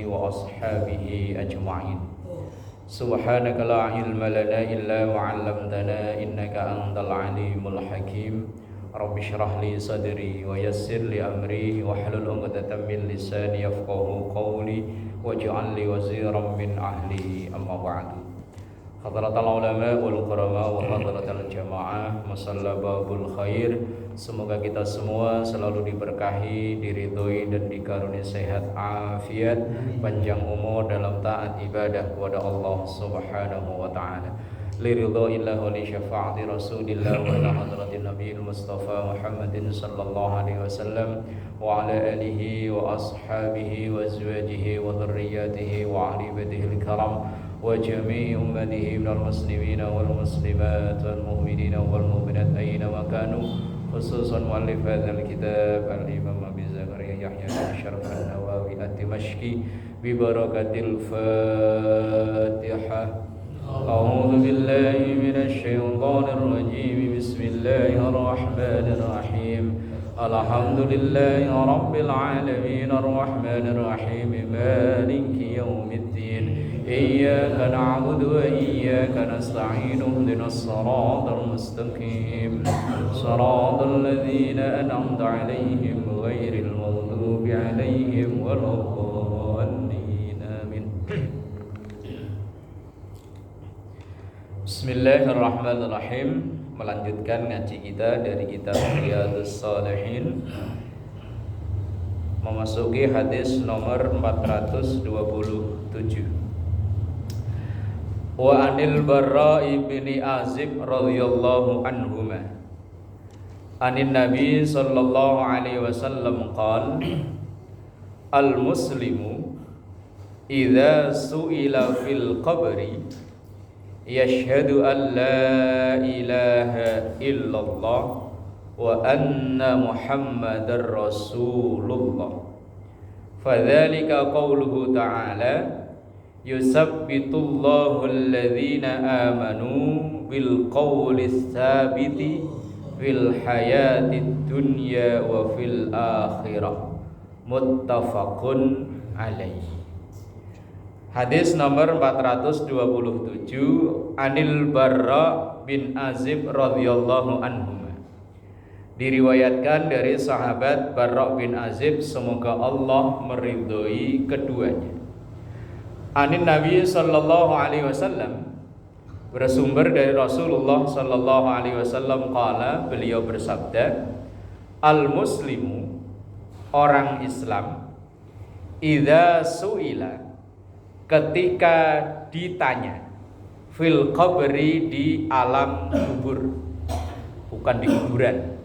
وأصحابه أجمعين. سبحانك لا علم لنا إلا ما علمتنا إنك أنت العليم الحكيم. رب اشرح لي صدري ويسر لي أمري واحلل عقدة من لساني يفقهوا قولي واجعل لي وزيرا من أهلي. أما بعد. Hadratal ulama wal qurama wa hadratal jamaah masalla babul khair. Semoga kita semua selalu diberkahi, diridhoi dan dikaruniai sehat afiat, panjang umur dalam taat ibadah kepada Allah Subhanahu wa taala. Liridhoillah wa li syafaati Rasulillah wa ila hadratin Nabiyil Mustafa Muhammadin sallallahu alaihi wasallam wa ala alihi wa ashabihi wa azwajihi wa dhurriyyatihi wa ahli baitihi al-karam wa jami'i ummatihi minal muslimina wal muslimat wal mu'minina wal mu'minat aina ma kanu, khususan muallif hadzal kitab al-Imam Abi Zakaria Yahya bin Syaraf an-Nawawi ad-Dimashqi bi barakatil Fatihah. A'udzu billahi minasy syaithanir rajim. Bismillahir rahmanir rahim. Alhamdulillahi rabbil alamin arrahmanir rahim maliki yaumiddin. Iyyaka na'budu wa iyyaka nasta'in. Ihdinas siratal mustaqim. Siratal ladzina an'amta 'alaihim ghairil maghdubi 'alaihim waladdallin. Amin. Bismillahirrahmanirrahim. Melanjutkan ngaji kita dari kitab Riyadhus Shalihin, memasuki hadis nomor 427. Wa anil Barra bin Azib radhiyallahu anhuma anin Nabi sallallahu alaihi wasallam qala al muslimu idza su'ila fil qabri yashhadu an la ilaha illallah wa anna muhammadar rasulullah fadzalika qauluhu ta'ala yusabbitullahu alladhina amanu bil qawlis tsabiti fil hayatid dunya wa fil akhirah muttafaqun alaihi. Hadis nomor 427, Anil Barra bin Azib radhiyallahu anhu. Diriwayatkan dari sahabat Barra bin Azib, semoga Allah meridhoi keduanya. Anin Nabi sallallahu alaihi wasallam, bersumber dari Rasulullah sallallahu alaihi wasallam qala, beliau bersabda, al muslimu, orang Islam, idza su'ila, ketika ditanya, fil qabri, di alam kubur, bukan di kuburan,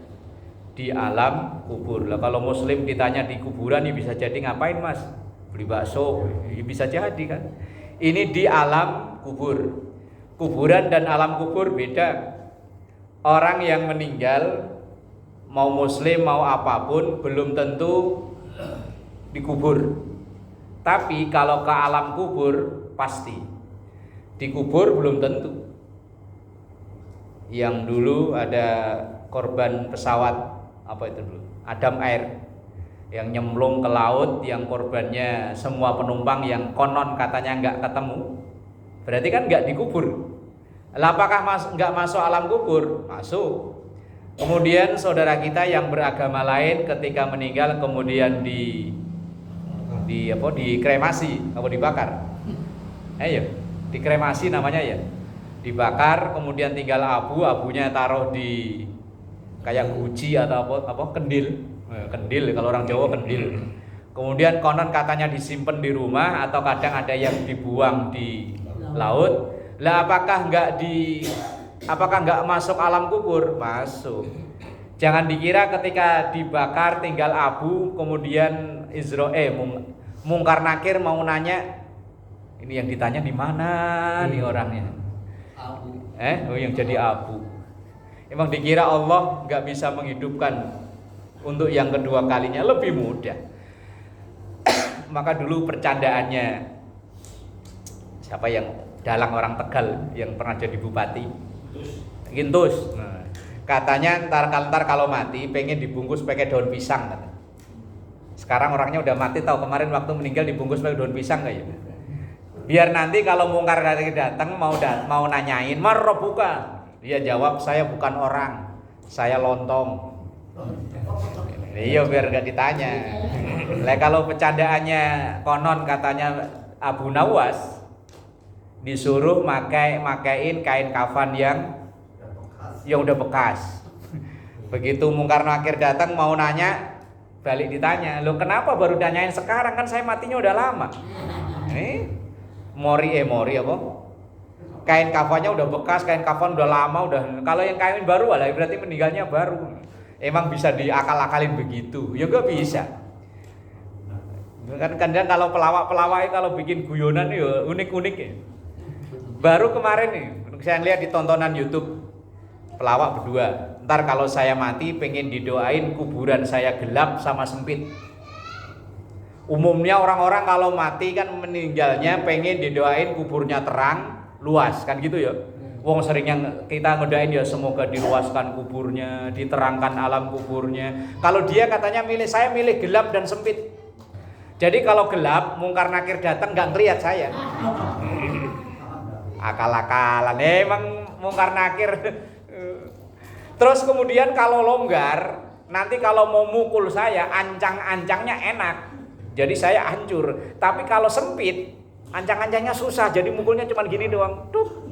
di alam kubur. Lah kalau muslim ditanya di kuburan, ini bisa jadi ngapain mas? Beli bakso, bisa jadi kan. Ini di alam kubur. Kuburan dan alam kubur beda. Orang yang meninggal, mau muslim mau apapun, belum tentu dikubur. Tapi kalau ke alam kubur pasti. Dikubur belum tentu. Yang dulu ada korban pesawat, apa itu dulu? Adam Air, yang nyemplung ke laut, yang korbannya semua penumpang yang konon katanya nggak ketemu. Berarti kan nggak dikubur. Lah apakah nggak masuk alam kubur? Masuk. Kemudian saudara kita yang beragama lain ketika meninggal kemudian dikremasi atau dibakar. Dikremasi namanya ya. Dibakar, kemudian tinggal abunya taruh di kayak guci atau apa kendil. Kendil kalau orang Jawa kendil. Kemudian konon katanya disimpan di rumah atau kadang ada yang dibuang di laut. Lah apakah enggak masuk alam kubur? Masuk. Jangan dikira ketika dibakar tinggal abu kemudian Mungkar Nakir mau nanya, ini yang ditanya di mana nih orangnya? Abu. Yang jadi abu. Emang dikira Allah nggak bisa menghidupkan untuk yang kedua kalinya, lebih mudah. Maka dulu percandaannya siapa yang dalang orang Tegal yang pernah jadi bupati? Gintus. Nah, katanya ntar kalau mati pengen dibungkus pakai daun pisang. Sekarang orangnya udah mati, tahu kemarin waktu meninggal dibungkus pakai daun pisang kayak gitu. Biar nanti kalau mungkar nakir datang mau nanyain, "Marrobuka?" Dia jawab, "Saya bukan orang, saya lontong." Iya, biar gak ditanya. Lah kalau bercandaannya konon katanya Abu Nawas disuruh makain kain kafan yang udah bekas. Begitu mungkar nakir datang mau nanya, balik ditanya, "Loh kenapa baru nanyain sekarang, kan saya matinya udah lama." Ini mori apa? Kain kafannya udah bekas, kain kafan udah lama, udah. Kalau yang kain baru lah berarti meninggalnya baru. Emang bisa diakal-akalin begitu? Ya enggak bisa. Kan kadang kalau pelawak kalau bikin guyonan ya unik-unik ya. Baru kemarin nih, saya lihat di tontonan YouTube pelawak berdua. Ntar kalau saya mati pengen didoain kuburan saya gelap sama sempit. Umumnya orang-orang kalau mati kan meninggalnya pengen didoain kuburnya terang, luas kan gitu ya. Wong sering yang kita ngedoain ya semoga diluaskan kuburnya, diterangkan alam kuburnya. Kalau dia katanya saya milih gelap dan sempit. Jadi kalau gelap mungkar nakir datang nggak ngelihat saya. Akal-akalan emang mungkar nakir. Terus kemudian kalau longgar, nanti kalau mau mukul saya ancang-ancangnya enak. Jadi saya hancur. Tapi kalau sempit, ancang-ancangnya susah. Jadi mukulnya cuma gini doang. Tuh.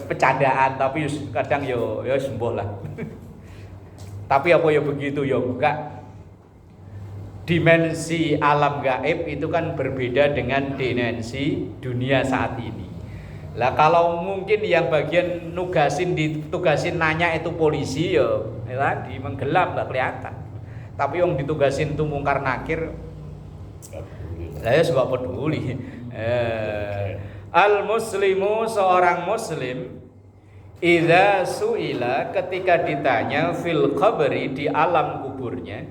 Bercandaan tapi kadang yo sembuh lah. Tapi apa ya begitu ya enggak. Dimensi alam gaib itu kan berbeda dengan dimensi dunia saat ini. Lah kalau mungkin yang bagian ditugasin nanya itu polisi ya tadi menggelap nggak kelihatan. Tapi yang ditugasin itu mungkar nakir, saya sebab peduli. Al muslimu seorang muslim, idza suila ketika ditanya fil qabri di alam kuburnya,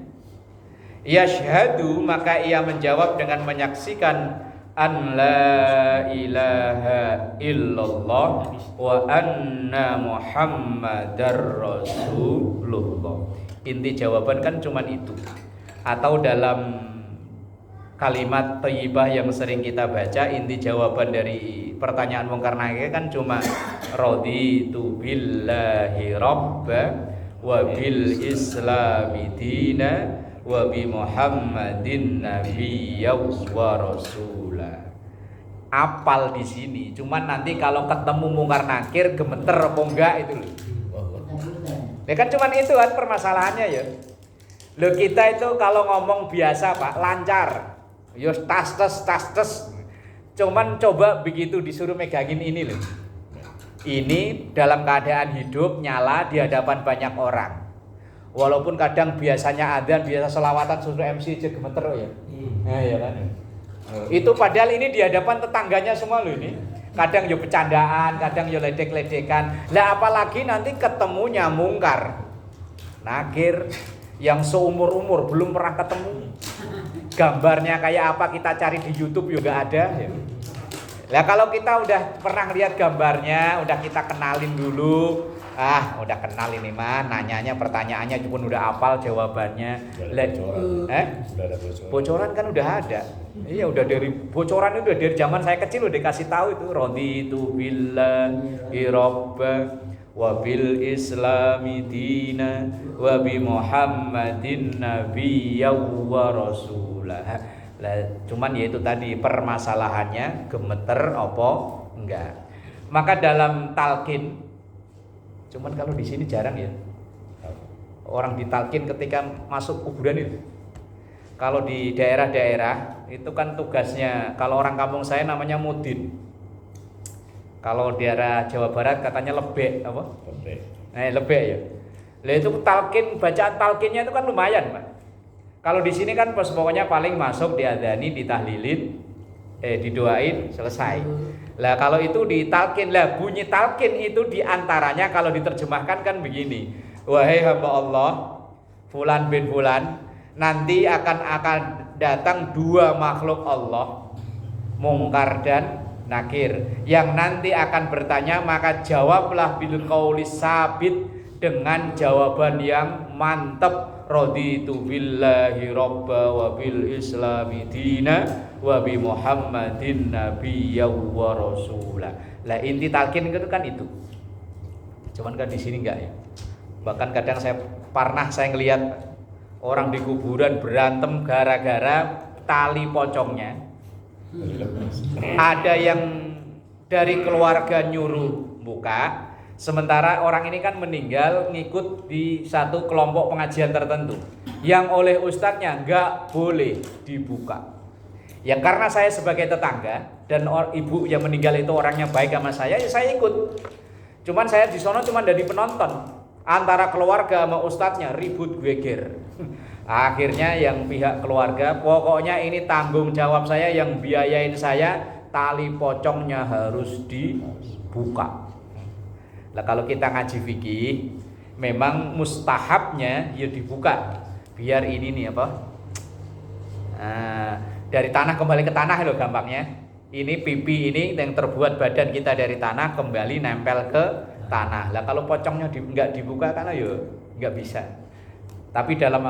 yashhadu maka ia menjawab dengan menyaksikan an la ilaha illallah wa anna muhammadar rasulullah. Inti jawaban kan cuman itu. Atau dalam kalimat thayyibah yang sering kita baca, inti jawaban dari pertanyaan mungkar nakir kan cuma raditu billahi rabba wa bil islami dina wa bi muhammadin nabiyya wa rasula. Apal di sini, cuman nanti kalau ketemu mungkar nakir gemeter apa enggak itu loh. Ya kan cuman itu kan permasalahannya ya. Loh kita itu kalau ngomong biasa Pak lancar. Yo tas. Cuman coba begitu disuruh megangin ini loh. Ini dalam keadaan hidup nyala di hadapan banyak orang. Walaupun kadang biasanya adzan, biasa selawatan suruh MC aja gemeter ya. Nah, ya kan. Itu padahal ini di hadapan tetangganya semua loh ini. Kadang yo bercandaan, kadang yo ledek-ledekan. Lah apalagi nanti ketemunya mungkar nakir yang seumur-umur belum pernah ketemu. Gambarnya kayak apa kita cari di YouTube juga ada ya. Lah kalau kita udah pernah lihat gambarnya, udah kita kenalin dulu. Udah kenal ini mah, nanyanya pertanyaannya pun udah hafal jawabannya. Bocoran kan udah ada. Iya udah dari bocoran itu udah dari zaman saya kecil udah dikasih tahu itu raditu billahi rabba wa bil islami dina wa bi muhammadin nabiyya wa rasulah. Lah cuman ya itu tadi permasalahannya gemeter apa enggak. Maka dalam talqin, cuman kalau di sini jarang ya orang ditalkin ketika masuk kuburan itu. Kalau di daerah-daerah itu kan tugasnya, kalau orang kampung saya namanya mudin. Kalau daerah Jawa Barat katanya lebek apa? Lebek ya. Lah itu talkin, bacaan talkinnya itu kan lumayan, Pak. Kalau di sini kan pokoknya paling masuk diadzani, ditahlilin, didoain, selesai. Lah kalau itu ditalkin, lah bunyi talkin itu diantaranya kalau diterjemahkan kan begini. Wahai hamba Allah, fulan bin fulan, nanti akan datang dua makhluk Allah, mungkar dan nakir, yang nanti akan bertanya, maka jawablah bil qauli sabit, dengan jawaban yang mantap, raditu billahi robba wa bil islami dina wa bi Muhammadin nabiyya wa rasula. Lah inti talqin itu kan itu. Cuman kan di sini enggak ya. Bahkan kadang pernah saya ngelihat orang di kuburan berantem gara-gara tali pocongnya. Ada yang dari keluarga nyuruh buka, sementara orang ini kan meninggal ngikut di satu kelompok pengajian tertentu yang oleh ustadznya nggak boleh dibuka. Ya karena saya sebagai tetangga dan ibu yang meninggal itu orangnya baik sama saya, ya saya ikut. Cuman saya di sono cuman dari penonton, antara keluarga sama ustadznya ribut geger. Akhirnya yang pihak keluarga, pokoknya ini tanggung jawab saya, yang biayain saya, tali pocongnya harus dibuka. Nah kalau kita ngaji fikih, memang mustahabnya ya dibuka, biar ini nih apa? Dari tanah kembali ke tanah loh gampangnya. Ini pipi ini yang terbuat badan kita dari tanah kembali nempel ke tanah. Lah kalau pocongnya nggak dibuka karena ya nggak bisa. Tapi dalam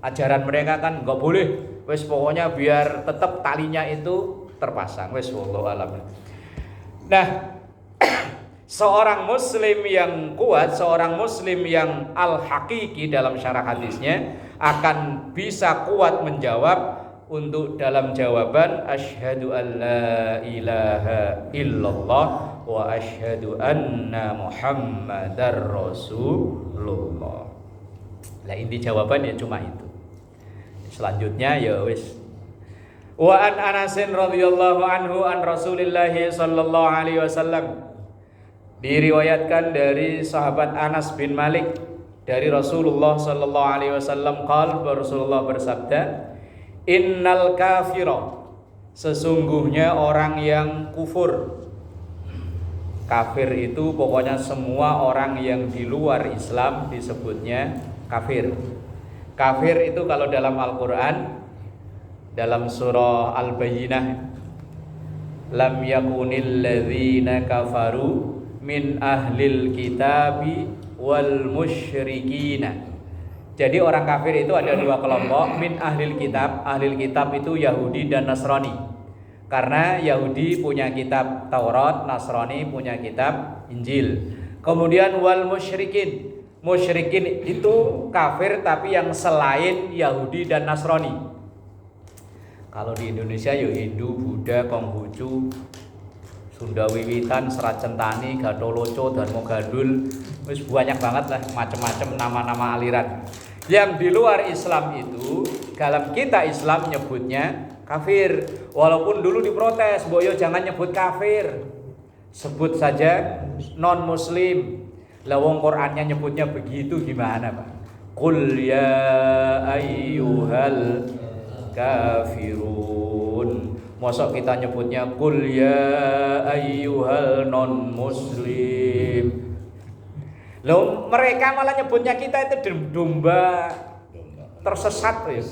ajaran mereka kan nggak boleh. Wes pokoknya biar tetap talinya itu terpasang. Wes wallahu alam. Nah, seorang muslim yang kuat, seorang muslim yang al-haqiqi dalam syarah hadisnya akan bisa kuat menjawab untuk dalam jawaban asyhadu an la ilaha illallah wa asyhadu anna muhammadar rasulullah. Lah inti jawaban ya cuma itu. Selanjutnya ya wis. Wa an Anasin radhiyallahu anhu an Rasulillah sallallahu alaihi wasallam. Diriwayatkan dari sahabat Anas bin Malik dari Rasulullah sallallahu alaihi wasallam qala, Rasulullah bersabda, innal kafira, sesungguhnya orang yang kufur. Kafir itu pokoknya semua orang yang di luar Islam disebutnya kafir. Kafir itu kalau dalam Al-Quran, dalam surah Al-Bayyinah, lam yakunil ladzina kafaru min ahlil kitabi wal musyrikina. Jadi orang kafir itu ada dua kelompok, min ahlil kitab. Ahlil kitab itu Yahudi dan Nasrani. Karena Yahudi punya kitab Taurat, Nasrani punya kitab Injil. Kemudian wal musyrikin. Musyrikin itu kafir tapi yang selain Yahudi dan Nasrani. Kalau di Indonesia ya Hindu, Buddha, Konghucu, Sunda Wiwitan, Serat Centani, Gatholoco, Dharma Gandul, wis banyak banget lah macam-macam nama-nama aliran. Yang di luar Islam itu dalam kita Islam nyebutnya kafir. Walaupun dulu diprotes, boyo jangan nyebut kafir, sebut saja non muslim. Lah wong Qur'annya nyebutnya begitu gimana Pak? Qul ya ayyuhal kafirun. Mosok kita nyebutnya qul ya ayyuhal non muslim. Loh, mereka malah nyebutnya kita itu domba tersesat ya.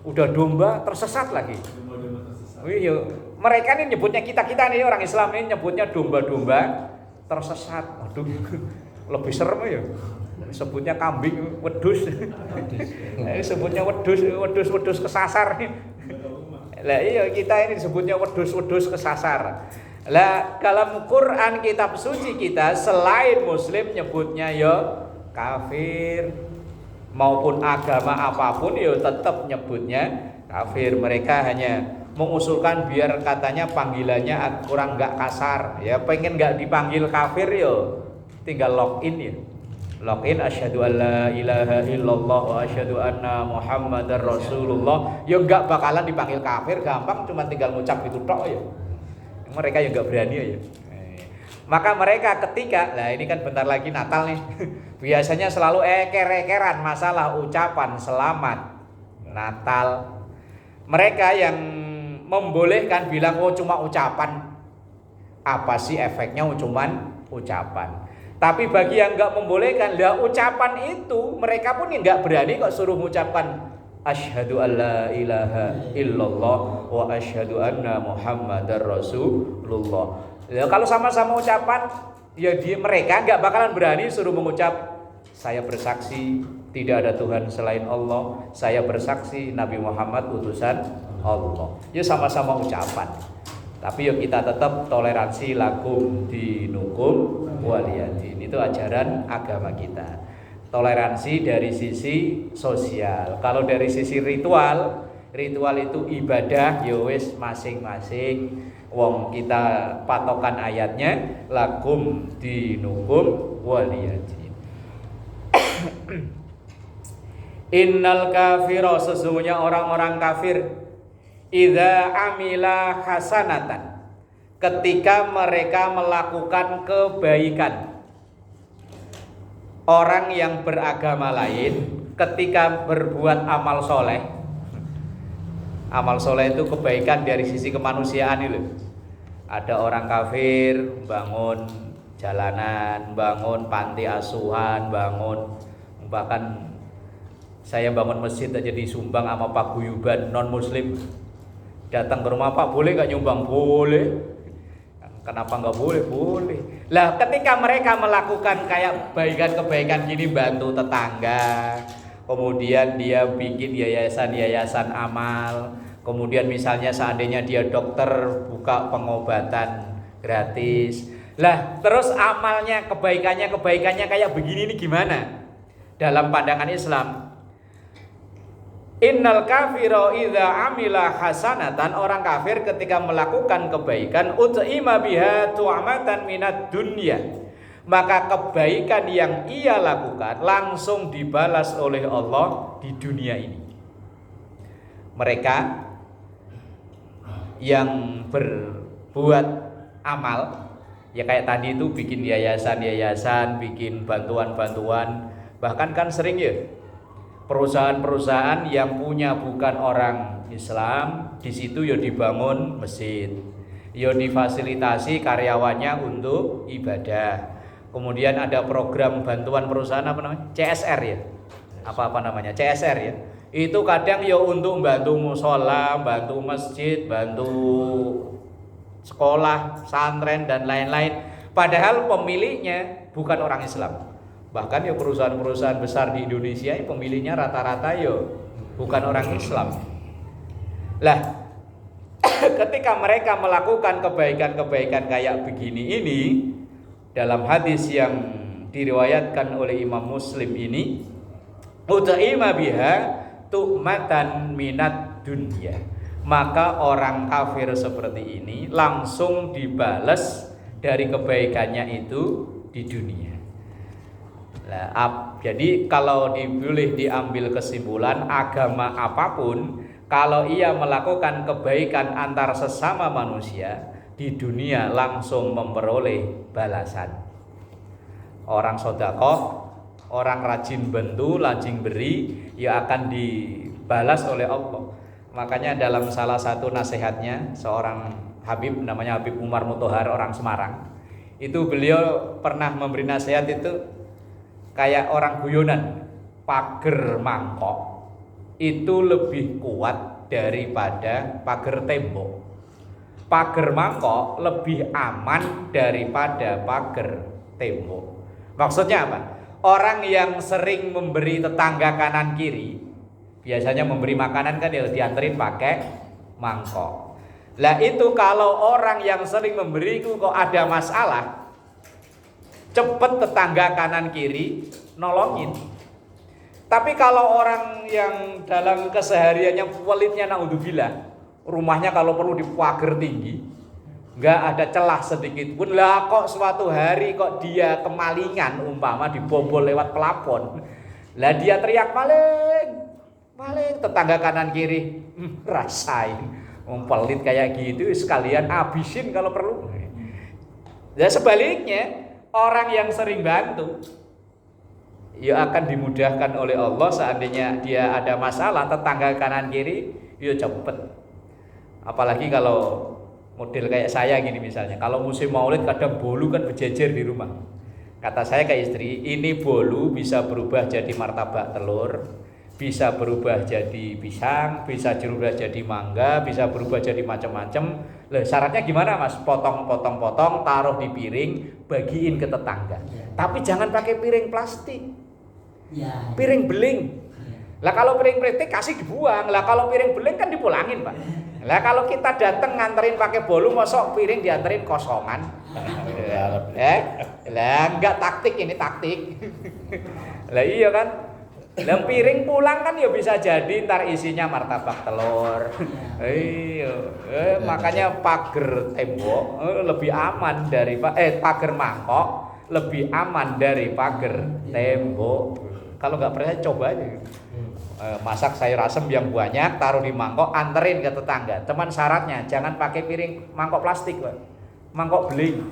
Udah domba tersesat lagi. Mereka ini nyebutnya kita nih orang Islam ini nyebutnya domba-domba tersesat. Aduh, lebih serem ya. Sebutnya kambing wedus. Sebutnya wedus kesasar. Lah iya kita ini disebutnya wedus kesasar. Lah dalam Quran kitab suci kita selain muslim nyebutnya ya kafir, maupun agama apapun ya tetap nyebutnya kafir. Mereka hanya mengusulkan biar katanya panggilannya kurang enggak kasar. Ya pengen enggak dipanggil kafir ya tinggal login ya. Login asyhadu alla ilaha illallah wa asyhadu anna muhammadar rasulullah. Ya enggak bakalan dipanggil kafir, gampang cuma tinggal ngucap itu tok ya. Mereka yang enggak berani ya. Maka mereka ketika, nah ini kan bentar lagi Natal nih. Biasanya selalu eker-ekeran masalah ucapan selamat Natal. Mereka yang membolehkan bilang oh cuma ucapan. Apa sih efeknya cuman ucapan? Tapi bagi yang enggak membolehkan, lah ucapan itu mereka pun enggak berani kok suruh mengucapkan asyhadu alla ilaha illallah wa asyhadu anna muhammadar rasulullah. Ya, kalau sama-sama ucapan, ya mereka enggak bakalan berani suruh mengucap saya bersaksi tidak ada Tuhan selain Allah, saya bersaksi Nabi Muhammad utusan Allah. Ya sama-sama ucapan. Tapi yuk kita tetap toleransi, lakum dinukum waliyadin. Itu ajaran agama kita. Toleransi dari sisi sosial. Kalau dari sisi ritual itu ibadah, ya wis masing-masing. Wong kita patokan ayatnya lakum dinukum waliyadin. Innal kafira, sesungguhnya orang-orang kafir, idza amila hasanatan, ketika mereka melakukan kebaikan. Orang yang beragama lain ketika berbuat amal soleh, amal soleh itu kebaikan dari sisi kemanusiaan itu. Ada orang kafir bangun jalanan, bangun panti asuhan, bangun, bahkan saya bangun masjid aja disumbang sama Pak Guyuban non muslim. Datang ke rumah, Pak boleh gak nyumbang? Boleh. Kenapa nggak boleh? Boleh. Lah ketika mereka melakukan kayak kebaikan gini, bantu tetangga, kemudian dia bikin yayasan amal, kemudian misalnya seandainya dia dokter buka pengobatan gratis. Lah terus amalnya kebaikannya kayak begini nih gimana? Dalam pandangan Islam, innal kafira idza amila hasanatan, orang kafir ketika melakukan kebaikan, ut'ima biha tu'amatan minad dunya, maka kebaikan yang ia lakukan langsung dibalas oleh Allah di dunia ini. Mereka yang berbuat amal, ya kayak tadi itu bikin yayasan, bikin bantuan, bahkan kan sering ya perusahaan-perusahaan yang punya bukan orang Islam, di situ ya dibangun masjid, ya difasilitasi karyawannya untuk ibadah. Kemudian ada program bantuan perusahaan apa namanya? CSR ya. Apa namanya? CSR ya. Itu kadang ya untuk bantu musola, bantu masjid, bantu sekolah, pesantren dan lain-lain. Padahal pemiliknya bukan orang Islam. Bahkan ya perusahaan-perusahaan besar di Indonesia pemiliknya rata-rata ya bukan orang Islam. Lah ketika mereka melakukan kebaikan kayak begini ini, dalam hadis yang diriwayatkan oleh Imam Muslim ini, ut'ima biha tu'matan minad dunya, maka orang kafir seperti ini langsung dibalas dari kebaikannya itu di dunia. Nah, jadi kalau boleh diambil kesimpulan, agama apapun kalau ia melakukan kebaikan antar sesama manusia di dunia langsung memperoleh balasan. Orang sedekah, orang rajin bantu, rajin beri, ya akan dibalas oleh Allah. Makanya dalam salah satu nasihatnya seorang Habib namanya Habib Umar Mutahar, orang Semarang, itu beliau pernah memberi nasihat itu kayak orang guyonan, pagar mangkok itu lebih kuat daripada pagar tembok. Pagar mangkok lebih aman daripada pagar tembok. Maksudnya apa? Orang yang sering memberi tetangga kanan kiri, biasanya memberi makanan kan ya dianterin pakai mangkok. Lah itu kalau orang yang sering memberi itu kok ada masalah, cepet tetangga kanan kiri nolongin. Tapi kalau orang yang dalam kesehariannya pelitnya naudzubillah, rumahnya kalau perlu dipagar tinggi, nggak ada celah sedikit pun, lah kok suatu hari kok dia kemalingan, umpama dibobol lewat pelapon, lah dia teriak maling, tetangga kanan kiri rasain, pelit kayak gitu sekalian abisin kalau perlu. Dan sebaliknya, orang yang sering bantu ya akan dimudahkan oleh Allah. Seandainya dia ada masalah tetangga kanan kiri, ya cepet. Apalagi kalau model kayak saya gini misalnya, kalau musim maulid kadang bolu kan berjejer di rumah. Kata saya ke istri, ini bolu bisa berubah jadi martabak telur, bisa berubah jadi pisang, bisa berubah jadi mangga, bisa berubah jadi macam-macam. Lah syaratnya gimana Mas? Potong, taruh di piring, bagiin ke tetangga. Tapi jangan pakai piring plastik. Piring beling. Lah kalau piring plastik kasih dibuang. Lah kalau piring beling kan dipulangin, Pak. Lah kalau kita datang nganterin pakai bolu, mosok piring dianterin kosongan. Lah enggak taktik ini taktik. Lah iya kan? Lah piring pulang kan ya bisa jadi ntar isinya martabak telur. Iya. Makanya pagar tembok lebih aman dari pagar mangkok lebih aman dari pagar tembok. Kalau nggak percaya coba aja. Masak sayur asem yang banyak, taruh di mangkok, anterin ke tetangga. Cuman syaratnya jangan pakai piring mangkok plastik, Pak. Mangkok beling.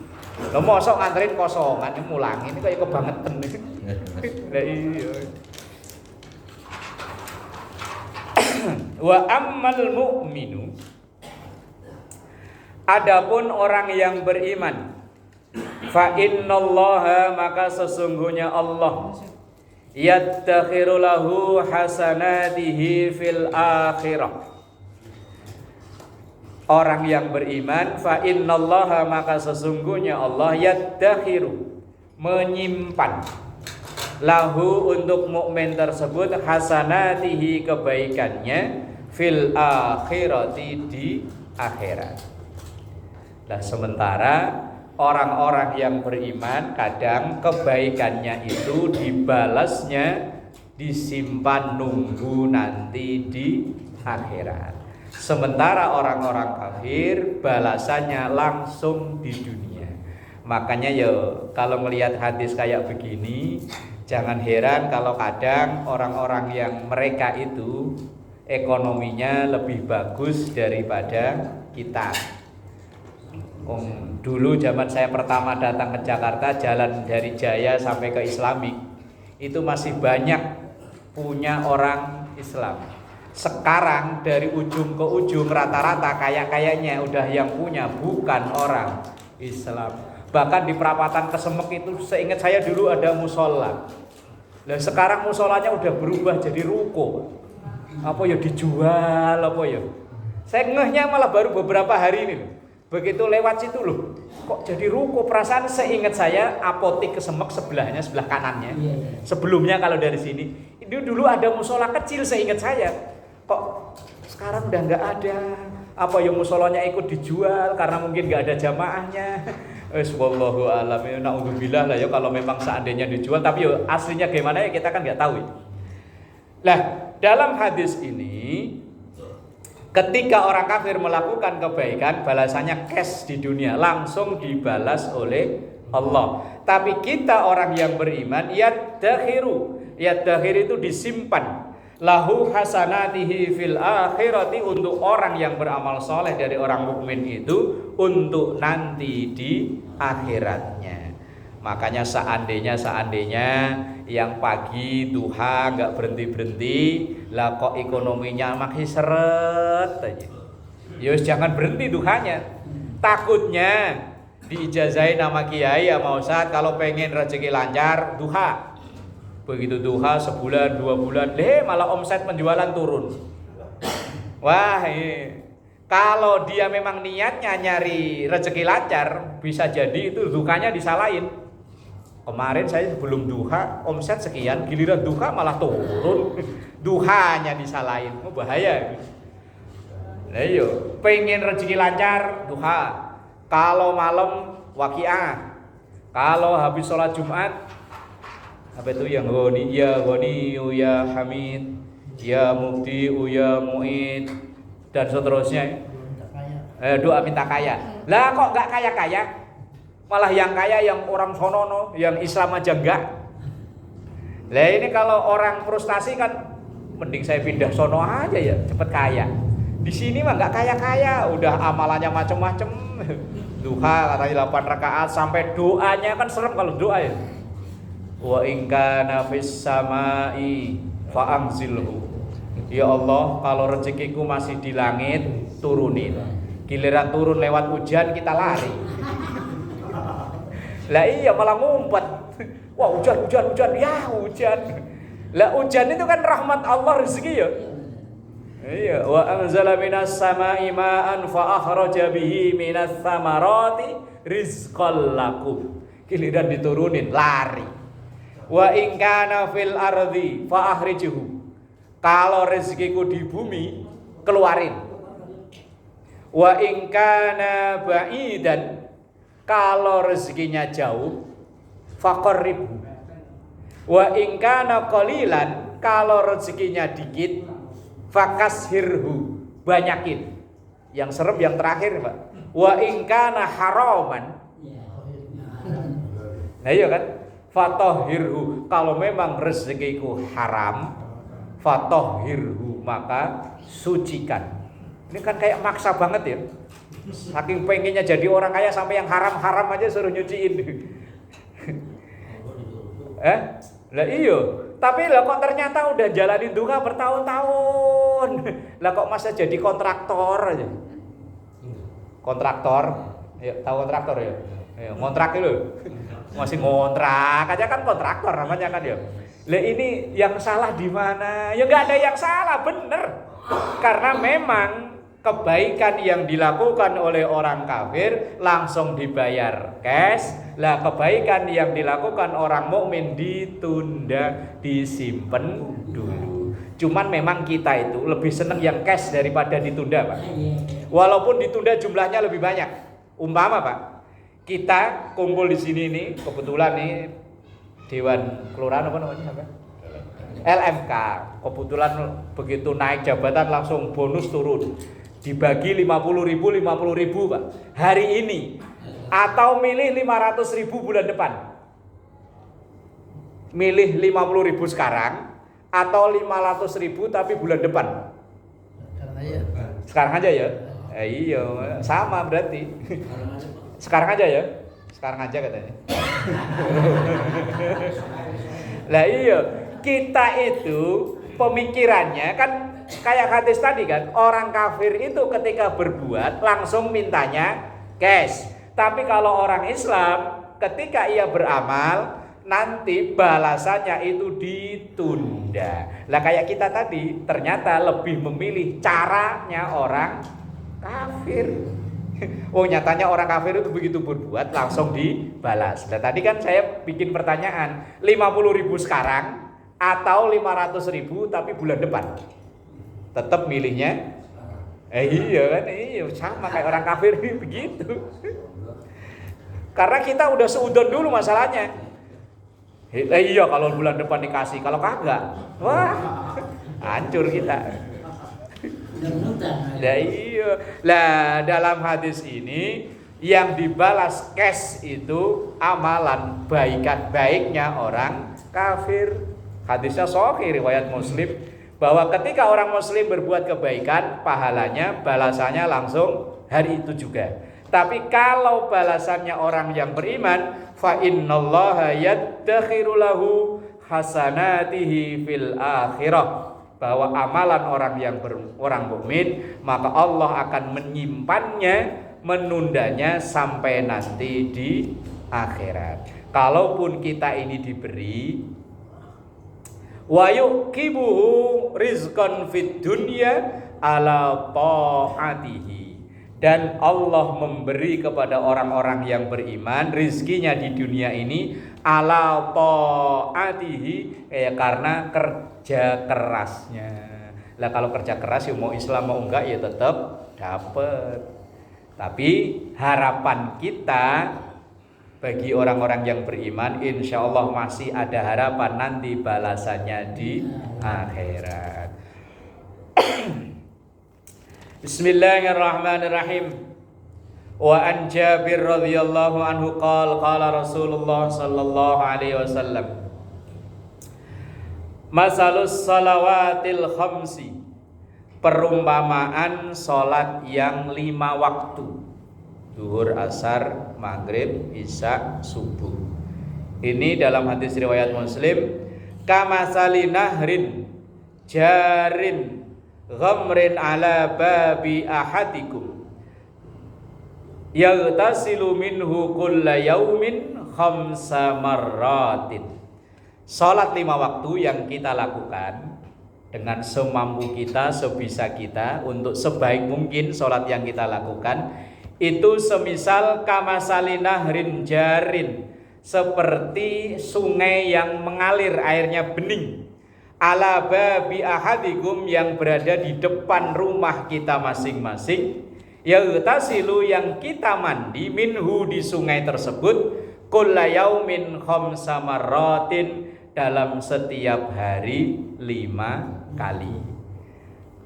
Lo mosok nganterin kosongan, mulangin kayak kebangetan. Lah iya. Wa ammal mu'minu, adapun orang yang beriman, fa innallaha, maka sesungguhnya Allah yattakhiru lahu hasanatihi fil akhirah. Orang yang beriman, fa innallaha, maka sesungguhnya Allah yattakhiru, menyimpan, lahu untuk mukmin tersebut, hasanatihi, kebaikannya, fil akhirati, di akhirat. Nah sementara orang-orang yang beriman kadang kebaikannya itu dibalasnya disimpan nunggu nanti di akhirat. Sementara orang-orang kafir balasannya langsung di dunia. Makanya ya kalau melihat hadis kayak begini, jangan heran kalau kadang orang-orang yang mereka itu ekonominya lebih bagus daripada kita. Dulu zaman saya pertama datang ke Jakarta, jalan dari Jaya sampai ke Islamik itu masih banyak punya orang Islam. Sekarang dari ujung ke ujung rata-rata kayaknya udah yang punya bukan orang Islam. Bahkan di perapatan Kesemek itu seingat saya dulu ada musola. Nah sekarang musolanya udah berubah jadi ruko. Apa ya dijual apa ya? Saya ngehnya malah baru beberapa hari ini loh. Begitu lewat situ loh, kok jadi ruko. Perasaan seingat saya apotik Kesemek sebelahnya, sebelah kanannya. Sebelumnya kalau dari sini, itu dulu ada musola kecil seingat saya. Kok sekarang udah nggak ada? Apa ya musolanya ikut dijual karena mungkin nggak ada jamaahnya? Wallahu a'lam. Naudzubillah lah ya kalau memang seandainya dijual, tapi ya aslinya gimana ya kita kan nggak tahu. Lah dalam hadis ini, ketika orang kafir melakukan kebaikan, balasannya cash di dunia, langsung dibalas oleh Allah. Tapi kita orang yang beriman, yadakhiru itu disimpan, lahu hasanatihi fil akhirati, untuk orang yang beramal soleh dari orang mukmin itu untuk nanti di akhiratnya. Makanya seandainya yang pagi duha nggak berhenti lah kok ekonominya makin seret aja, yus jangan berhenti duhanya. Takutnya diijazahin nama kiai sama ustadz kalau pengen rezeki lancar duha. Begitu duha sebulan 2 bulan malah omset penjualan turun. Wah kalau dia memang niatnya nyari rezeki lancar, bisa jadi itu duhanya disalahin. Kemarin saya sebelum duha omset sekian, giliran duha malah turun. Duhanya disalahin, bahaya. Nah iyo, pengen rezeki lancar duha. Kalau malam waqiah. Kalau habis sholat Jumat, apa itu yang goni ya Hamid, ya Mufti, ya Mu'id, dan seterusnya. Doa minta kaya. Lah kok nggak kaya-kaya? Malah yang kaya yang orang sonono, yang Islam aja enggak. Lah ini kalau orang frustasi kan mending saya pindah sono aja ya, cepet kaya. Di sini mah enggak kaya-kaya, udah amalannya macem-macem. Duha katanya 8 rakaat, sampai doanya kan serem kalau doa ya. Wa in kana fis samai fa anzilhu. Ya Allah, kalau rezekiku masih di langit, turunin. Giliran turun lewat hujan kita lari. Lah iya malah ngumpet. Wah hujan ya hujan. Lah hujan itu kan rahmat Allah, rezeki ya. Iya, wa anzala minas samai ma'an fa akhraja bihi minas samarati rizqal lakum. Giliran diturunin lari. Wa in kana fil ardi fa akhrijhu. Kalau rezekiku di bumi, keluarin. Wa in kana ba'idan, kalau rezekinya jauh, faqarribhu. Wa in kana qalilan, kalau rezekinya dikit, fakashirhu, banyakin. Yang serem yang terakhir, Pak. Wa in kana haraman. Nah iya kan? Fatahhirhu, kalau memang rezekiku haram, fatahhirhu, maka sucikan. Ini kan kayak maksa banget ya. Saking pengennya jadi orang kaya sampai yang haram-haram aja suruh nyuciin. Lah iya. Tapi lah kok ternyata udah jalanin duka bertahun-tahun. Lah kok masa jadi kontraktor aja. Kontraktor, ya tahu kontraktor ya? Ya ngontrak itu. Masih ngontrak aja kan kontraktor namanya kan ya. Lah ini yang salah di mana? Ya enggak ada yang salah, bener. Karena memang kebaikan yang dilakukan oleh orang kafir langsung dibayar cash. Lah kebaikan yang dilakukan orang mukmin ditunda, disimpan dulu. Cuman memang kita itu lebih seneng yang cash daripada ditunda, Pak. Walaupun ditunda jumlahnya lebih banyak. Umpama, Pak, kita kumpul di sini nih, kebetulan nih Dewan Kelurahan apa namanya apa? LMK. Kebetulan begitu naik jabatan langsung bonus turun. Dibagi 50.000 Pak. Hari ini atau milih 500.000 bulan depan. Milih 50.000 sekarang atau 500.000 tapi bulan depan. Sekarang aja ya. Iya, sama berarti. Sekarang aja ya. Sekarang aja katanya. Lah iya, kita itu pemikirannya kan kayak hadis tadi kan, orang kafir itu ketika berbuat langsung mintanya cash. Tapi kalau orang Islam ketika ia beramal nanti balasannya itu ditunda. Lah kayak kita tadi ternyata lebih memilih caranya orang kafir. Oh nyatanya orang kafir itu begitu berbuat langsung dibalas. Nah tadi kan saya bikin pertanyaan, 50.000 sekarang atau 500.000 tapi bulan depan. Tetap milihnya iya kan, iya sama kayak orang kafir begitu. Karena kita udah seudon dulu masalahnya. Iya kalau bulan depan dikasih, kalau kagak, wah hancur kita. Lah iya. Lah dalam hadis ini yang dibalas cash itu amalan baiknya orang kafir. Hadisnya sahih riwayat Muslim bahwa ketika orang muslim berbuat kebaikan, pahalanya balasannya langsung hari itu juga. Tapi kalau balasannya orang yang beriman, fa innallaha yaddakhiru lahu hasanatihi fil akhirah, bahwa amalan orang yang orang mukmin maka Allah akan menyimpannya, menundanya sampai nanti di akhirat. Kalaupun kita ini diberi wa yuqibuhu rizqan fid dunya ala taatihi, dan Allah memberi kepada orang-orang yang beriman rizkinya di dunia ini ala taatihi, karena kerja kerasnya. Lah kalau kerja keras ya mau Islam mau enggak ya tetap dapat. Tapi harapan kita bagi orang-orang yang beriman insya Allah masih ada harapan nanti balasannya di akhirat. Bismillahirrahmanirrahim. Wa an Jabir radhiyallahu anhu qala Rasulullah sallallahu alaihi wasallam, masalus salawatil khamsi, perumpamaan salat yang 5 waktu, zuhur, asar, maghrib, isya, subuh. Ini dalam hadis riwayat Muslim, kamasali nahrin jarin ghamrin ala babi ahadikum yaghtasilu minhu kulla yaumin khamsa marratin. Salat 5 waktu yang kita lakukan dengan semampu kita, sebisa kita, untuk sebaik mungkin salat yang kita lakukan itu semisal kamasali nahrin jarin, seperti sungai yang mengalir airnya bening. Ala babi ahadikum, yang berada di depan rumah kita masing-masing. Yaghtasilu, yang kita mandi, minhu, di sungai tersebut, kulla yaumin khamsa marratin, dalam setiap hari 5 kali.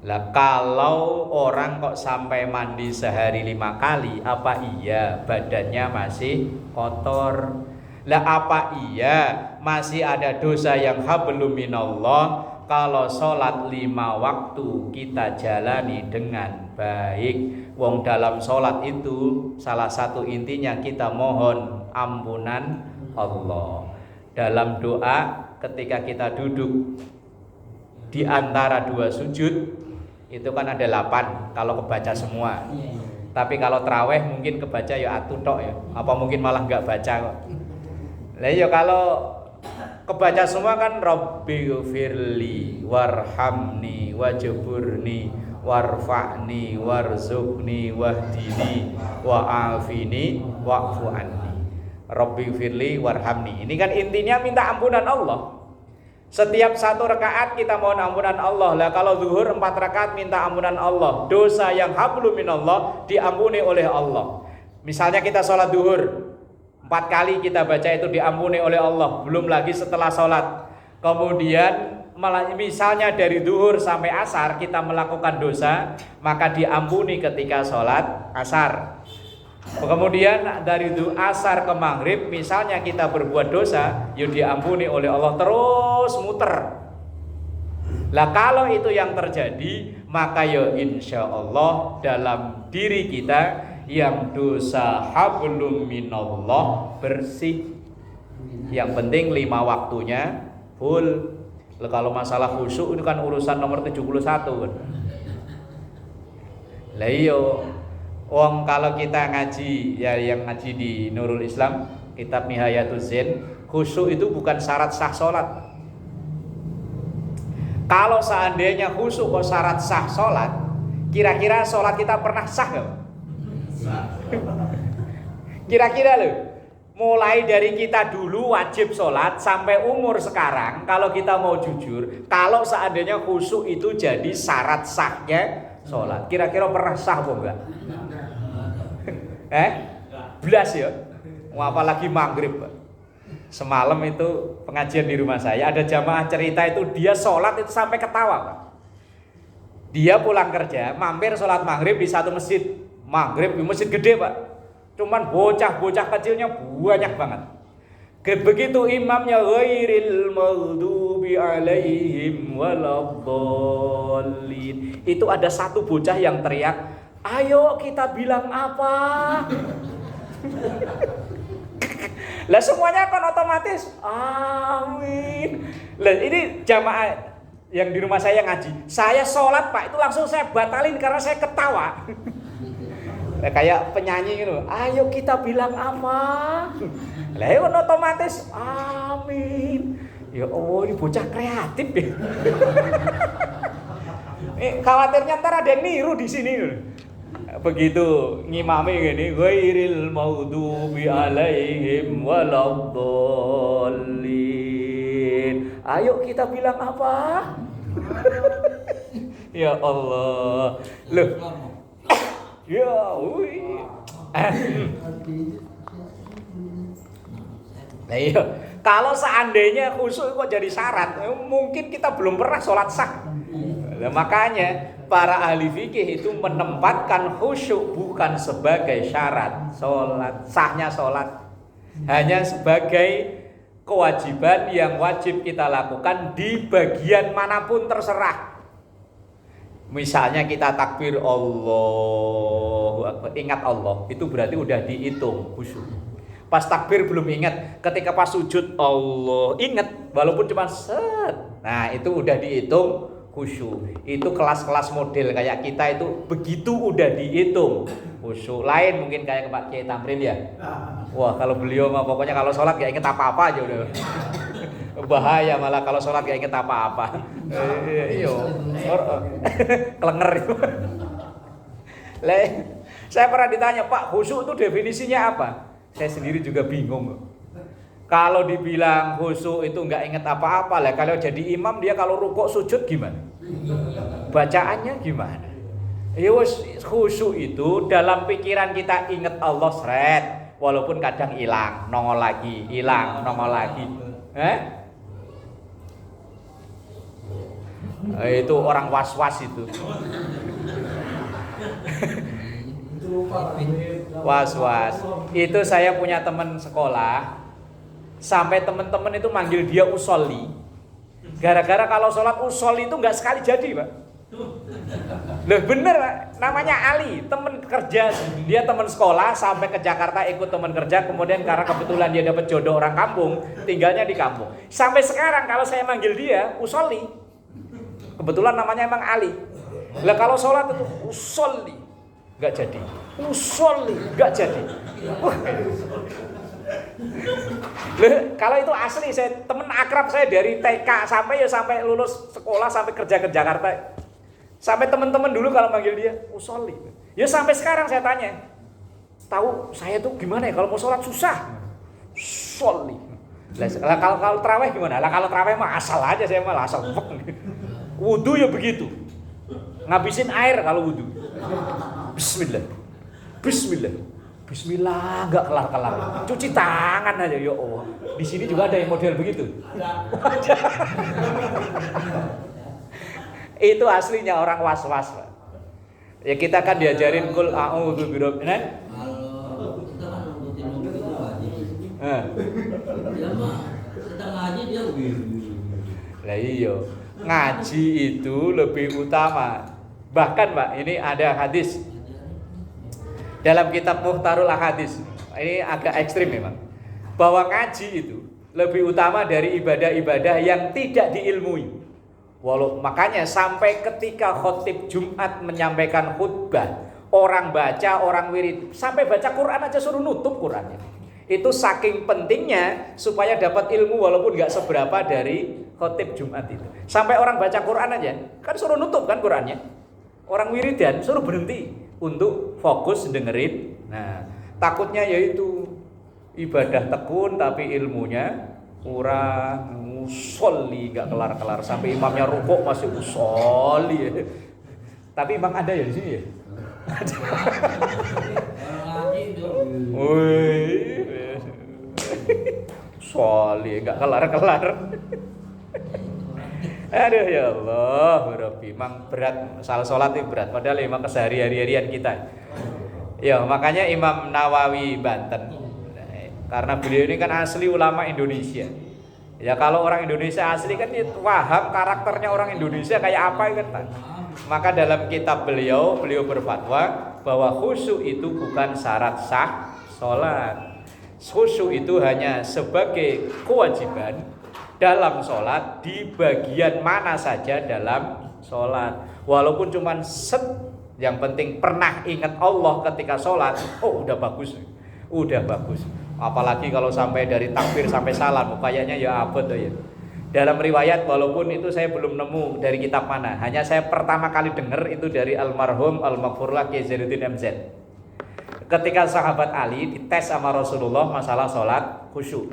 Lah kalau orang kok sampai mandi sehari 5 kali, apa iya badannya masih kotor? Lah apa iya masih ada dosa yang hablum minallah kalau sholat 5 waktu kita jalani dengan baik? Wong dalam sholat itu salah satu intinya kita mohon ampunan Allah. Dalam doa ketika kita duduk di antara 2 sujud itu kan ada 8 kalau kebaca semua. Tapi kalau traweh mungkin kebaca ya atu tok ya. Apa mungkin malah nggak baca kok. Lah ya kalau kebaca semua kan Rabbighfirli warhamni wajburni warfa'ni warzuqni wahdini wa'afini wa'fu anni. Rabbighfirli warhamni. Ini kan intinya minta ampunan Allah. Setiap 1 rakaat kita mohon ampunan Allah. Lah kalau zuhur 4 rakaat minta ampunan Allah. Dosa yang hablum minallah diampuni oleh Allah. Misalnya kita sholat zuhur 4 kali kita baca itu diampuni oleh Allah. Belum lagi setelah sholat. Kemudian misalnya dari zuhur sampai asar kita melakukan dosa, maka diampuni ketika sholat asar. Kemudian dari asar ke maghrib misalnya kita berbuat dosa, ya diampuni oleh Allah, terus muter. Lah kalau itu yang terjadi, maka ya insya Allah dalam diri kita yang dosa hablum minallah bersih. Yang penting 5 waktunya full. Kalau masalah khusyuk itu kan urusan nomor 71 kan. Lah iya, wong kalau kita ngaji ya yang ngaji di Nurul Islam, kitab Nihayatul Zain, khusyuk itu bukan syarat sah sholat. Kalau seandainya khusyuk kok syarat sah sholat, kira-kira sholat kita pernah sah gak? Kira-kira loh, mulai dari kita dulu wajib sholat sampai umur sekarang, kalau kita mau jujur, kalau seandainya khusyuk itu jadi syarat sahnya sholat, kira-kira pernah sah apa enggak? Belas ya. Apalagi maghrib. Semalam itu pengajian di rumah saya, ada jamaah cerita itu dia sholat itu sampai ketawa Pak. Dia pulang kerja mampir sholat maghrib di satu masjid. Maghrib di masjid gede Pak, cuman bocah-bocah kecilnya banyak banget. Begitu imamnya ghairil maghdubi alaihim waladdallin, itu ada satu bocah yang teriak, ayo kita bilang apa? Lah semuanya kan otomatis amin. Lah ini jamaah yang di rumah saya ngaji, saya sholat Pak itu langsung saya batalin karena saya ketawa. Kayak penyanyi gitu, ayo kita bilang apa? Lah kan otomatis amin. Ya Allah, ini bocah kreatif ya. Khawatirnya ntar ada yang niru di sini. Begitu ngimami gini, ghairil maghdubi alaihim waladdallin. Ayo kita bilang apa? Ya Allah. Loh. Ya, nah, iya. Kalau seandainya khusyuk kok jadi syarat, mungkin kita belum pernah sholat sah. Nah, makanya para ahli fikih itu menempatkan khusyuk bukan sebagai syarat sholat, sahnya sholat, hanya sebagai kewajiban yang wajib kita lakukan di bagian manapun terserah. Misalnya kita takbir Allahu Akbar, ingat Allah, itu berarti udah dihitung khusyuk. Pas takbir belum ingat, ketika pas sujud Allah ingat, walaupun cuma set. Nah itu udah dihitung khusyuk. Itu kelas-kelas model kayak kita itu begitu udah dihitung khusyuk. Lain mungkin kayak Pak Kiai Tamrin ya. Wah kalau beliau mah pokoknya kalau sholat gak inget apa-apa aja udah. Bahaya malah kalau sholat gak inget apa-apa. Iya, kelenger itu. Saya pernah ditanya, Pak, khusyuk itu definisinya apa? Saya sendiri juga bingung. Kalau dibilang khusyuk itu nggak inget apa-apa lah. Kalau jadi imam dia kalau rukuk sujud gimana? Bacaannya gimana? Ya wis khusyuk itu dalam pikiran kita inget Allah seret, walaupun kadang hilang, nongol lagi, hilang, nongol lagi. Itu orang was-was itu. Was-was. Itu saya punya teman sekolah, sampai teman-teman itu manggil dia usolli. Gara-gara kalau sholat usolli itu nggak sekali jadi, Pak. Loh bener, Pak. Namanya Ali, teman kerja, dia teman sekolah sampai ke Jakarta ikut teman kerja, kemudian karena kebetulan dia dapat jodoh orang kampung, tinggalnya di kampung. Sampai sekarang kalau saya manggil dia usolli, kebetulan namanya emang Ali. Lah kalau sholat itu usolli, nggak jadi. Usolli, nggak jadi. Loh, kalau itu asli, saya temen akrab saya dari TK sampai lulus sekolah sampai kerja ke Jakarta. Sampai teman-teman dulu kalau manggil dia usolli. Ya sampai sekarang saya tanya. Tahu saya tuh gimana ya kalau mau sholat susah. Usolli. Lah kalau tarawih gimana? Lah kalau tarawih mah asal aja, saya malah asal wek. Wudu ya begitu. Ngabisin air kalau wudu. Bismillah. Bismillah. Bismillah, enggak kelar-kelar. Cuci tangan aja, ya Allah. Di sini juga ada yang model begitu. Ada. Itu aslinya orang was-was, Pak. Ya kita kan diajarin kul a'udzu birabbil falaq. Kalau kita kan ngikutin mobil itu wajib. Dia mah sedang ngaji dia Lah iya, ngaji itu lebih utama. Bahkan, Pak, ini ada hadis dalam kitab Muhtarul Ahadits. Ini agak ekstrim memang. Bahwa ngaji itu lebih utama dari ibadah-ibadah yang tidak diilmui. Makanya sampai ketika khotib Jumat menyampaikan khutbah, orang baca, orang wirid, sampai baca Quran aja suruh nutup Qurannya. Itu saking pentingnya supaya dapat ilmu walaupun nggak seberapa dari khotib Jumat itu. Sampai orang baca Quran aja, kan suruh nutup kan Qurannya. Orang wiridan suruh berhenti untuk fokus dengerin. Nah, takutnya yaitu ibadah tekun tapi ilmunya kurang. Usolli gak kelar-kelar sampai imamnya rukuk masih usolli. Tapi imam ada ya di sini ya? Ada. Usolli gak kelar-kelar. Aduh ya Allah, Rabbi, memang berat, salah sholat itu berat, padahal memang kesehari-harian kita. Ya makanya Imam Nawawi Banten, karena beliau ini kan asli ulama Indonesia. Ya kalau orang Indonesia asli kan dia paham karakternya orang Indonesia kayak apa kan. Maka dalam kitab beliau berfatwa bahwa khusyuk itu bukan syarat sah sholat. Khusyuk itu hanya sebagai kewajiban dalam sholat di bagian mana saja dalam sholat. Walaupun cuman yang penting pernah ingat Allah ketika sholat, oh udah bagus. Apalagi kalau sampai dari takbir sampai salam, kayaknya ya abot ya. Dalam riwayat, walaupun itu saya belum nemu dari kitab mana, hanya saya pertama kali dengar itu dari almarhum al-maghfurlah Kiai Zainuddin MZ. Ketika sahabat Ali dites sama Rasulullah masalah sholat khusyuk.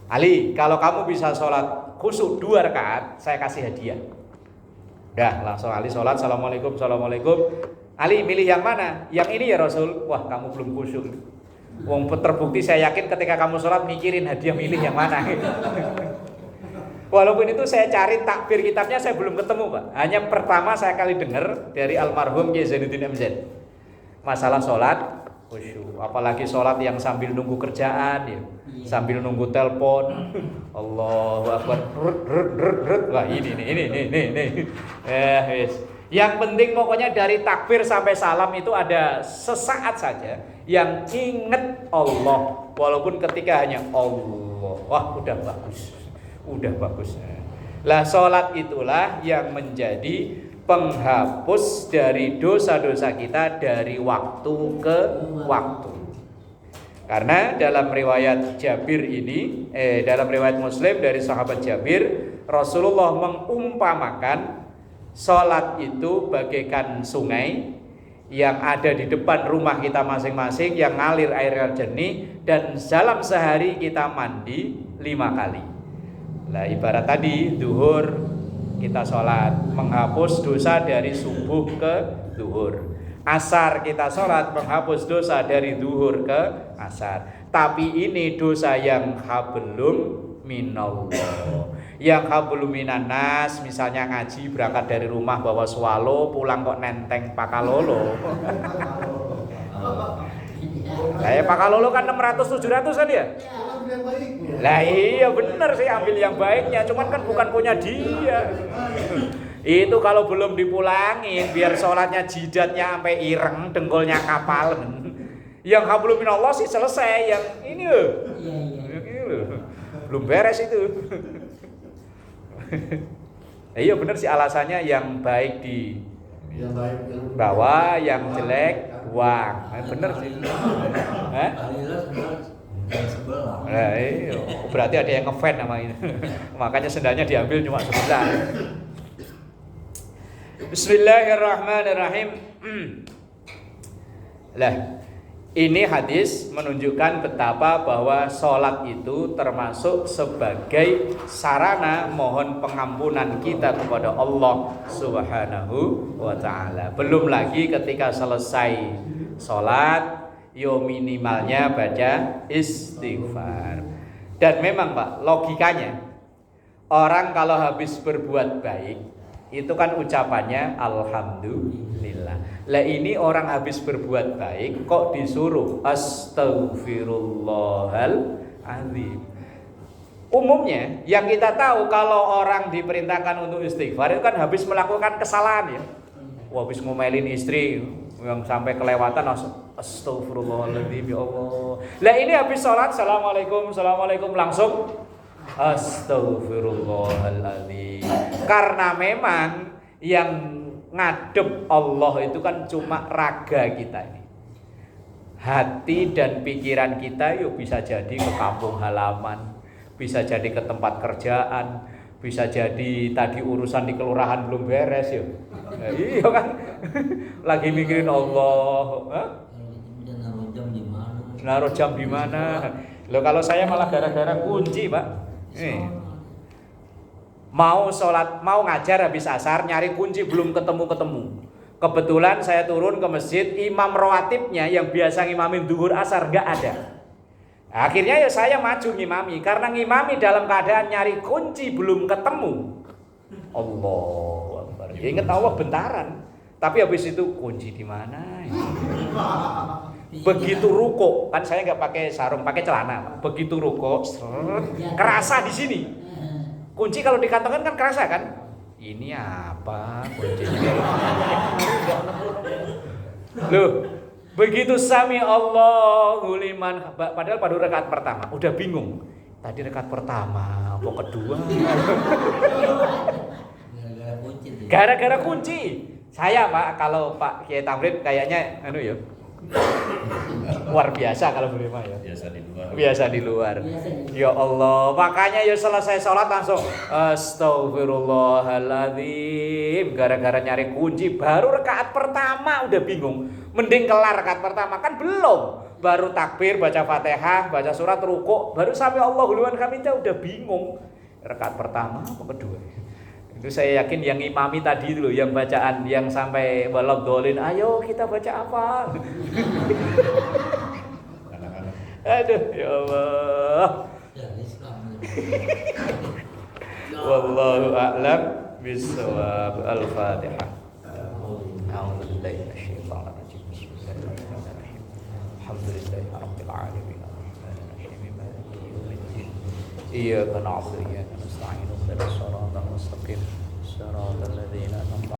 Ali, kalau kamu bisa sholat khusyuk 2 rakaat, saya kasih hadiah. Dah, langsung Ali sholat, assalamualaikum. Ali milih yang mana? Yang ini ya Rasul. Wah, kamu belum khusyuk. Wong terbukti saya yakin ketika kamu sholat mikirin hadiah milih yang mana. Walaupun itu saya cari takbir kitabnya saya belum ketemu, Pak. Hanya pertama saya kali dengar dari almarhum Kiai Zainuddin MZ. Masalah sholat khusyuk. Apalagi sholat yang sambil nunggu kerjaan ya. Sambil nunggu telepon. Allahu Akbar. Wah ini. Yang penting pokoknya dari takbir sampai salam itu ada sesaat saja yang ingat Allah, walaupun ketika hanya Allah, wah udah bagus. Lah sholat itulah yang menjadi penghapus dari dosa-dosa kita dari waktu ke waktu. Karena dalam riwayat Jabir ini, dalam riwayat Muslim dari sahabat Jabir, Rasulullah mengumpamakan sholat itu bagaikan sungai yang ada di depan rumah kita masing-masing yang ngalir air jernih, dan dalam sehari kita mandi 5 kali. Nah, ibarat tadi duhur kita sholat menghapus dosa dari subuh ke duhur. Asar kita sholat menghapus dosa dari duhur ke asar. Tapi ini dosa yang hablum minallah, yang hablum minanas. Misalnya ngaji berangkat dari rumah bawa swalo, pulang kok nenteng pakalolo. Saya pakalolo kan 600-700 kan ya? Lah iya bener sih, ambil yang baiknya, cuman kan bukan punya dia. Itu kalau belum dipulangin biar sholatnya jidatnya sampai ireng, dengkulnya kapalan. Yang hablum minallah sih selesai, yang ini loh. Ini loh. Belum beres itu. Iya bener sih alasannya, yang baik di bawah, yang jelek buang. Bener sih. Nah, iya. Berarti ada yang ngefan sama ini. Makanya sendalnya diambil cuma sebelah. Bismillahirrahmanirrahim. Lah, ini hadis menunjukkan betapa bahwa sholat itu termasuk sebagai sarana mohon pengampunan kita kepada Allah Subhanahu wa ta'ala. Belum lagi ketika selesai sholat, yo minimalnya baca istighfar. Dan memang Pak, logikanya orang kalau habis berbuat baik itu kan ucapannya alhamdulillah. Lah ini orang habis berbuat baik kok disuruh astaghfirullahaladzim. Umumnya yang kita tahu kalau orang diperintahkan untuk istighfar itu kan habis melakukan kesalahan ya. Habis ngomelin istri yang sampai kelewatan astaghfirullahaladzim ya Allah. Lah ini habis sholat assalamualaikum langsung astaghfirullahaladzim. Karena memang yang ngadep Allah itu kan cuma raga kita ini. Hati dan pikiran kita yuk bisa jadi ke kampung halaman, bisa jadi ke tempat kerjaan, bisa jadi tadi urusan di kelurahan belum beres yuk. Nah, iya kan? Lagi mikirin Allah. Naruh jam di mana? Loh kalau saya malah gara-gara kunci, Pak. Mau sholat, mau ngajar habis asar, nyari kunci belum ketemu. Kebetulan saya turun ke masjid, imam rawatibnya yang biasa ngimamin duhur asar gak ada. Akhirnya ya saya maju ngimami, karena ngimami dalam keadaan nyari kunci belum ketemu. Allahu Akbar. Ya ingat Allah bentaran. Tapi habis itu kunci di mana? Begitu ruko, kan saya nggak pakai sarung, pakai celana. Begitu ruko, kerasa di sini. Kunci kalau dikantongkan kan kerasa kan? Ini apa kuncinya? Loh, begitu sami Allahu liman, padahal pada rakaat pertama udah bingung. Tadi rakaat pertama, apa kedua? Gara-gara kunci. Saya Pak, kalau Pak Kiai Tamrid kayaknya ya. Luar biasa kalau boleh Pak ya. Biasa di luar. Ya Allah, makanya ya selesai sholat langsung astaghfirullahaladzim. Gara-gara nyari kunci baru rakaat pertama udah bingung. Mending kelar rakaat pertama kan belum. Baru takbir, baca Fatihah, baca surat ruku, baru sampai Allahul liman hamidah udah bingung. Rakaat pertama apa kedua? Itu saya yakin yang imami tadi dulu, yang bacaan yang sampai walad-dhalin, ayo kita baca apa? Aduh, ya Allah. Wallahu a'lam bishawab. Al-Fatihah. A'udzubillahi minasyaitonir rajim. Bismillahirrahmanirrahim. Alhamdulillahirabbil alamin. Iyyaka na'budu wa iyyaka nasta'in. Ihdinas siratal mustaqim. Siratal ladzina an'amta